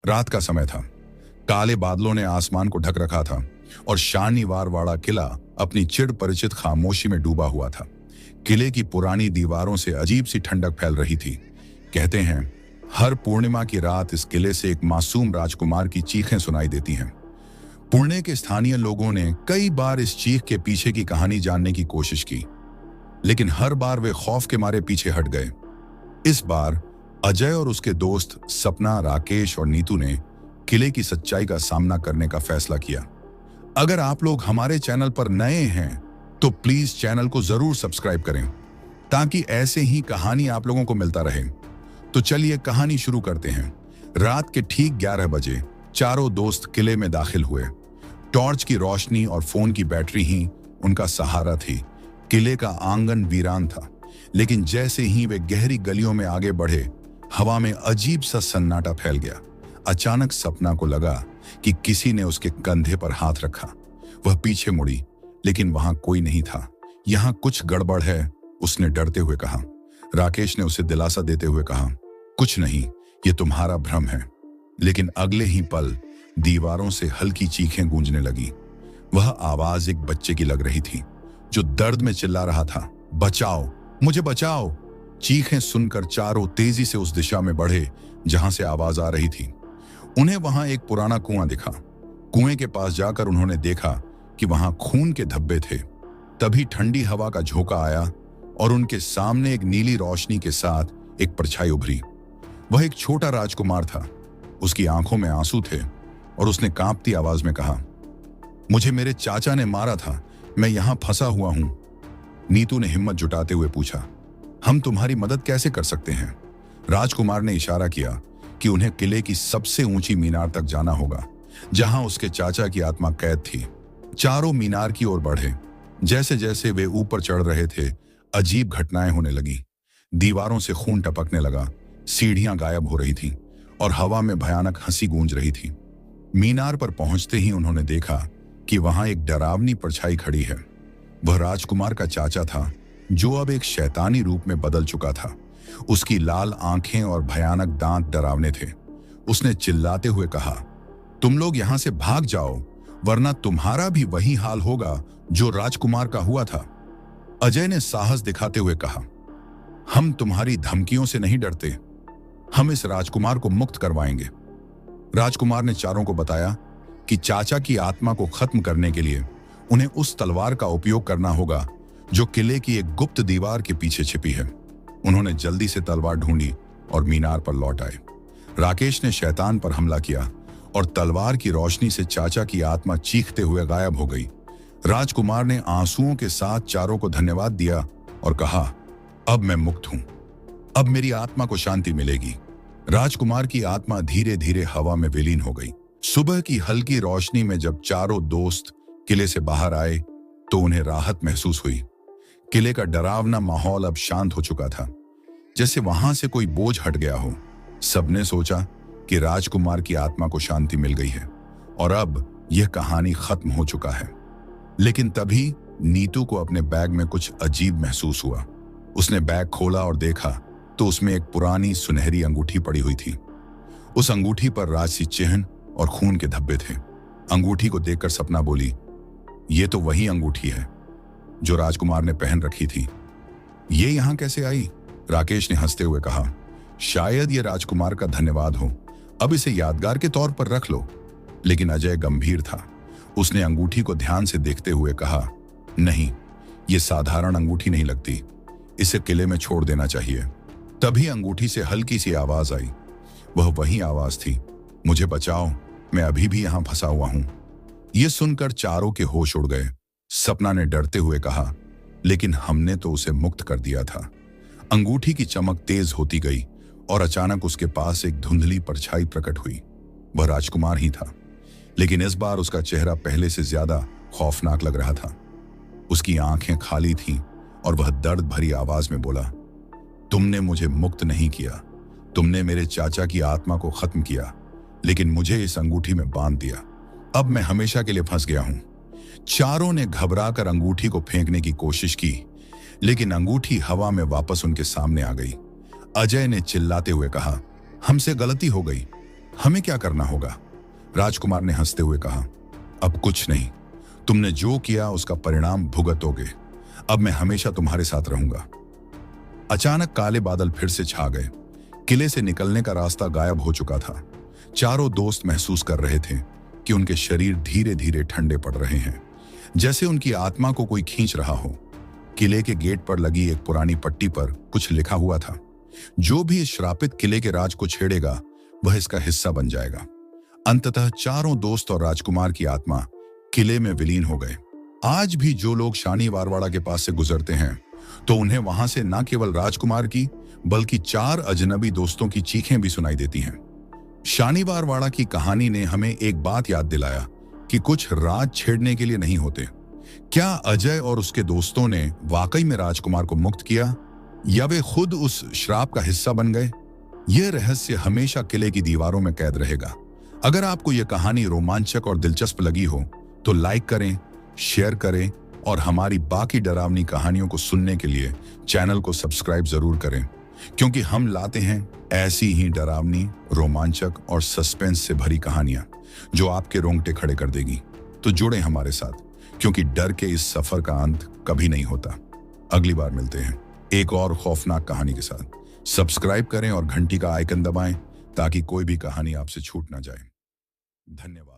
रात का समय था। काले बादलों ने आसमान को ढक रखा था और शानीवार वाड़ा किला अपनी चिर परिचित खामोशी में डूबा हुआ था। किले की पुरानी दीवारों से अजीब सी ठंडक फैल रही थी। कहते हैं हर पूर्णिमा की रात इस किले से एक मासूम राजकुमार की चीखें सुनाई देती हैं। पुणे के स्थानीय लोगों ने कई बार इस चीख के पीछे की कहानी जानने की कोशिश की, लेकिन हर बार वे खौफ के मारे पीछे हट गए। इस बार अजय और उसके दोस्त सपना, राकेश और नीतू ने किले की सच्चाई का सामना करने का फैसला किया। अगर आप लोग हमारे चैनल पर नए हैं तो प्लीज चैनल को जरूर सब्सक्राइब करें ताकि ऐसे ही कहानी आप लोगों को मिलता रहे। तो चलिए कहानी शुरू करते हैं। रात के ठीक 11 बजे चारों दोस्त किले में दाखिल हुए। टॉर्च की रोशनी और फोन की बैटरी ही उनका सहारा थी। किले का आंगन वीरान था, लेकिन जैसे ही वे गहरी गलियों में आगे बढ़े, हवा में अजीब सा सन्नाटा फैल गया। अचानक सपना को लगा कि किसी ने उसके कंधे पर हाथ रखा। वह पीछे मुड़ी, लेकिन वहां कोई नहीं था। यहां कुछ गड़बड़ है, उसने डरते हुए कहा। राकेश ने उसे दिलासा देते हुए कहा, कुछ नहीं, ये तुम्हारा भ्रम है। लेकिन अगले ही पल दीवारों से हल्की चीखें गूंजने लगी। वह आवाज एक बच्चे की लग रही थी जो दर्द में चिल्ला रहा था, बचाओ, मुझे बचाओ। चीखें सुनकर चारों तेजी से उस दिशा में बढ़े जहां से आवाज आ रही थी। उन्हें वहां एक पुराना कुआं दिखा। कुएं के पास जाकर उन्होंने देखा कि वहां खून के धब्बे थे। तभी ठंडी हवा का झोंका आया और उनके सामने एक नीली रोशनी के साथ एक परछाई उभरी। वह एक छोटा राजकुमार था। उसकी आंखों में आंसू थे और उसने कांपती आवाज में कहा, मुझे मेरे चाचा ने मारा था, मैं यहां फंसा हुआ हूं। नीतू ने हिम्मत जुटाते हुए पूछा, हम तुम्हारी मदद कैसे कर सकते हैं? राजकुमार ने इशारा किया कि उन्हें किले की सबसे ऊंची मीनार तक जाना होगा, जहां उसके चाचा की आत्मा कैद थी। चारों मीनार की ओर बढ़े। जैसे जैसे वे ऊपर चढ़ रहे थे, अजीब घटनाएं होने लगी। दीवारों से खून टपकने लगा, सीढ़ियां गायब हो रही थीं और हवा में भयानक हंसी गूंज रही थी। मीनार पर पहुंचते ही उन्होंने देखा कि वहां एक डरावनी परछाई खड़ी है। वह राजकुमार का चाचा था, जो अब एक शैतानी रूप में बदल चुका था। उसकी लाल आंखें और भयानक दांत डरावने थे। उसने चिल्लाते हुए कहा, तुम लोग यहां से भाग जाओ, वरना तुम्हारा भी वही हाल होगा जो राजकुमार का हुआ था। अजय ने साहस दिखाते हुए कहा, हम तुम्हारी धमकियों से नहीं डरते, हम इस राजकुमार को मुक्त करवाएंगे। राजकुमार ने चारों को बताया कि चाचा की आत्मा को खत्म करने के लिए उन्हें उस तलवार का उपयोग करना होगा जो किले की एक गुप्त दीवार के पीछे छिपी है। उन्होंने जल्दी से तलवार ढूंढी और मीनार पर लौट आए। राकेश ने शैतान पर हमला किया और तलवार की रोशनी से चाचा की आत्मा चीखते हुए गायब हो गई। राजकुमार ने आंसुओं के साथ चारों को धन्यवाद दिया और कहा, अब मैं मुक्त हूं, अब मेरी आत्मा को शांति मिलेगी। राजकुमार की आत्मा धीरे धीरे हवा में विलीन हो गई। सुबह की हल्की रोशनी में जब चारों दोस्त किले से बाहर आए तो उन्हें राहत महसूस हुई। किले का डरावना माहौल अब शांत हो चुका था, जैसे वहां से कोई बोझ हट गया हो। सबने सोचा कि राजकुमार की आत्मा को शांति मिल गई है और अब यह कहानी खत्म हो चुका है। लेकिन तभी नीतू को अपने बैग में कुछ अजीब महसूस हुआ। उसने बैग खोला और देखा तो उसमें एक पुरानी सुनहरी अंगूठी पड़ी हुई थी। उस अंगूठी पर राजसी चिन्ह और खून के धब्बे थे। अंगूठी को देखकर सपना बोली, ये तो वही अंगूठी है जो राजकुमार ने पहन रखी थी। ये यहां कैसे आई? राकेश ने हंसते हुए कहा, शायद ये राजकुमार का धन्यवाद हो, अब इसे यादगार के तौर पर रख लो। लेकिन अजय गंभीर था। उसने अंगूठी को ध्यान से देखते हुए कहा, नहीं, ये साधारण अंगूठी नहीं लगती, इसे किले में छोड़ देना चाहिए। तभी अंगूठी से हल्की सी आवाज आई। वह वही आवाज थी, मुझे बचाओ, मैं अभी भी यहां फंसा हुआ हूं। यह सुनकर चारों के होश उड़ गए। सपना ने डरते हुए कहा, लेकिन हमने तो उसे मुक्त कर दिया था। अंगूठी की चमक तेज होती गई और अचानक उसके पास एक धुंधली परछाई प्रकट हुई। वह राजकुमार ही था, लेकिन इस बार उसका चेहरा पहले से ज्यादा खौफनाक लग रहा था। उसकी आंखें खाली थीं और वह दर्द भरी आवाज में बोला, तुमने मुझे मुक्त नहीं किया, तुमने मेरे चाचा की आत्मा को खत्म किया, लेकिन मुझे इस अंगूठी में बांध दिया। अब मैं हमेशा के लिए फंस गया हूं। चारों ने घबराकर अंगूठी को फेंकने की कोशिश की, लेकिन अंगूठी हवा में वापस उनके सामने आ गई। अजय ने चिल्लाते हुए कहा, हमसे गलती हो गई, हमें क्या करना होगा? राजकुमार ने हंसते हुए कहा, अब कुछ नहीं। तुमने जो किया उसका परिणाम भुगतोगे। अब मैं हमेशा तुम्हारे साथ रहूंगा। अचानक काले बादल फिर से छा गए। किले से निकलने का रास्ता गायब हो चुका था। चारों दोस्त महसूस कर रहे थे कि उनके शरीर धीरे धीरे ठंडे पड़ रहे हैं, जैसे उनकी आत्मा को कोई खींच रहा हो। किले के गेट पर लगी एक पुरानी पट्टी पर कुछ लिखा हुआ था, जो भी इस श्रापित किले के राज को छेड़ेगा वह इसका हिस्सा बन जाएगा। अंततः चारों दोस्त और राजकुमार की आत्मा किले में विलीन हो गए। आज भी जो लोग शानी वारवाड़ा के पास से गुजरते हैं तो उन्हें वहां से न केवल राजकुमार की बल्कि 4 अजनबी दोस्तों की चीखें भी सुनाई देती हैं। शानी वारवाड़ा की कहानी ने हमें एक बात याद दिलाया कि कुछ राज छेड़ने के लिए नहीं होते। क्या अजय और उसके दोस्तों ने वाकई में राजकुमार को मुक्त किया, या वे खुद उस श्राप का हिस्सा बन गए? यह रहस्य हमेशा किले की दीवारों में कैद रहेगा। अगर आपको यह कहानी रोमांचक और दिलचस्प लगी हो तो लाइक करें, शेयर करें और हमारी बाकी डरावनी कहानियों को सुनने के लिए चैनल को सब्सक्राइब जरूर करें, क्योंकि हम लाते हैं ऐसी ही डरावनी, रोमांचक और सस्पेंस से भरी कहानियां जो आपके रोंगटे खड़े कर देगी। तो जुड़ें हमारे साथ, क्योंकि डर के इस सफर का अंत कभी नहीं होता। अगली बार मिलते हैं एक और खौफनाक कहानी के साथ। सब्सक्राइब करें और घंटी का आइकन दबाएं ताकि कोई भी कहानी आपसे छूट ना जाए। धन्यवाद।